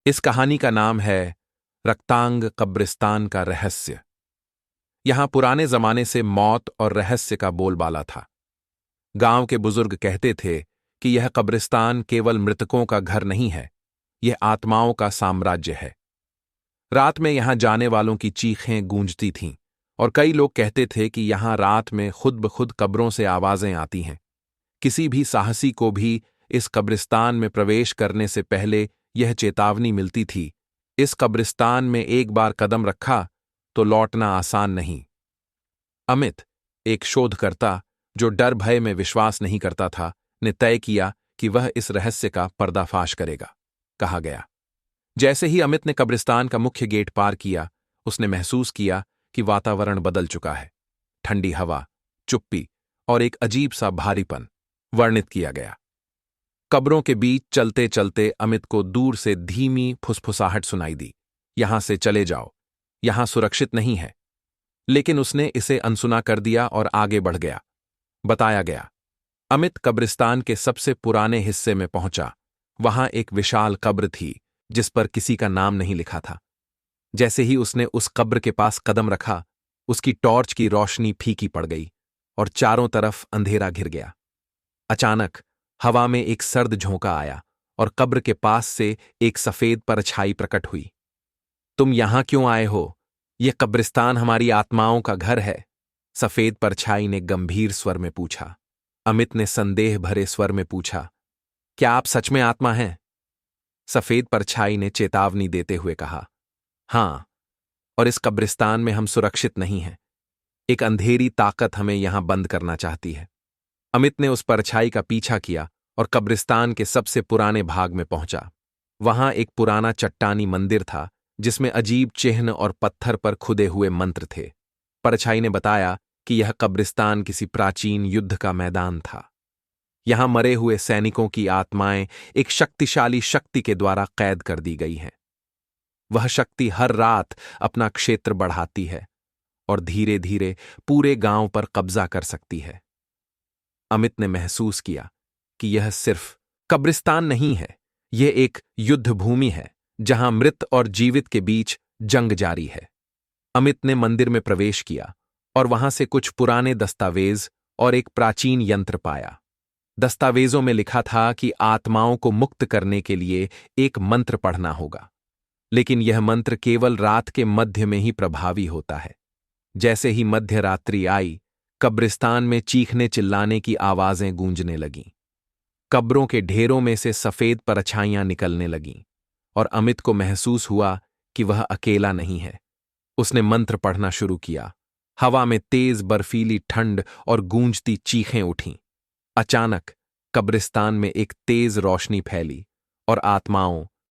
इस कहानी का नाम है रक्तांग कब्रिस्तान का रहस्य। यहां पुराने जमाने से मौत और रहस्य का बोलबाला था। गांव के बुजुर्ग कहते थे कि यह कब्रिस्तान केवल मृतकों का घर नहीं है, यह आत्माओं का साम्राज्य है। रात में यहां जाने वालों की चीखें गूंजती थीं और कई लोग कहते थे कि यहां रात में खुद ब खुद कब्रों से आवाजें आती हैं। किसी भी साहसी को भी इस कब्रिस्तान में प्रवेश करने से पहले यह चेतावनी मिलती थी, इस कब्रिस्तान में एक बार कदम रखा तो लौटना आसान नहीं। अमित, एक शोधकर्ता जो डर भय में विश्वास नहीं करता था, ने तय किया कि वह इस रहस्य का पर्दाफाश करेगा, कहा गया। जैसे ही अमित ने कब्रिस्तान का मुख्य गेट पार किया, उसने महसूस किया कि वातावरण बदल चुका है। ठंडी हवा, चुप्पी और एक अजीब सा भारीपन वर्णित किया गया। कब्रों के बीच चलते चलते अमित को दूर से धीमी फुसफुसाहट सुनाई दी, यहां से चले जाओ, यहां सुरक्षित नहीं है। लेकिन उसने इसे अनसुना कर दिया और आगे बढ़ गया। बताया गया, अमित कब्रिस्तान के सबसे पुराने हिस्से में पहुंचा। वहां एक विशाल कब्र थी जिस पर किसी का नाम नहीं लिखा था। जैसे ही उसने उस कब्र के पास कदम रखा, उसकी टॉर्च की रोशनी फीकी पड़ गई और चारों तरफ अंधेरा घिर गया। अचानक हवा में एक सर्द झोंका आया और कब्र के पास से एक सफेद परछाई प्रकट हुई। तुम यहां क्यों आए हो? यह कब्रिस्तान हमारी आत्माओं का घर है, सफेद परछाई ने गंभीर स्वर में पूछा। अमित ने संदेह भरे स्वर में पूछा, क्या आप सच में आत्मा हैं? सफेद परछाई ने चेतावनी देते हुए कहा, हां, और इस कब्रिस्तान में हम सुरक्षित नहीं हैं। एक अंधेरी ताकत हमें यहां बंद करना चाहती है। अमित ने उस परछाई का पीछा किया और कब्रिस्तान के सबसे पुराने भाग में पहुंचा। वहां एक पुराना चट्टानी मंदिर था जिसमें अजीब चिन्ह और पत्थर पर खुदे हुए मंत्र थे। परछाई ने बताया कि यह कब्रिस्तान किसी प्राचीन युद्ध का मैदान था। यहां मरे हुए सैनिकों की आत्माएं एक शक्तिशाली शक्ति के द्वारा कैद कर दी गई हैं। वह शक्ति हर रात अपना क्षेत्र बढ़ाती है और धीरे धीरे पूरे गांव पर कब्जा कर सकती है। अमित ने महसूस किया कि यह सिर्फ कब्रिस्तान नहीं है, यह एक युद्ध भूमि है जहां मृत और जीवित के बीच जंग जारी है। अमित ने मंदिर में प्रवेश किया और वहां से कुछ पुराने दस्तावेज और एक प्राचीन यंत्र पाया। दस्तावेजों में लिखा था कि आत्माओं को मुक्त करने के लिए एक मंत्र पढ़ना होगा, लेकिन यह मंत्र केवल रात के मध्य में ही प्रभावी होता है। जैसे ही मध्य रात्रि आई, कब्रिस्तान में चीखने चिल्लाने की आवाजें गूंजने लगीं। कब्रों के ढेरों में से सफेद परछाइयां निकलने लगीं और अमित को महसूस हुआ कि वह अकेला नहीं है। उसने मंत्र पढ़ना शुरू किया। हवा में तेज बर्फीली ठंड और गूंजती चीखें उठीं। अचानक कब्रिस्तान में एक तेज रोशनी फैली और आत्माओं,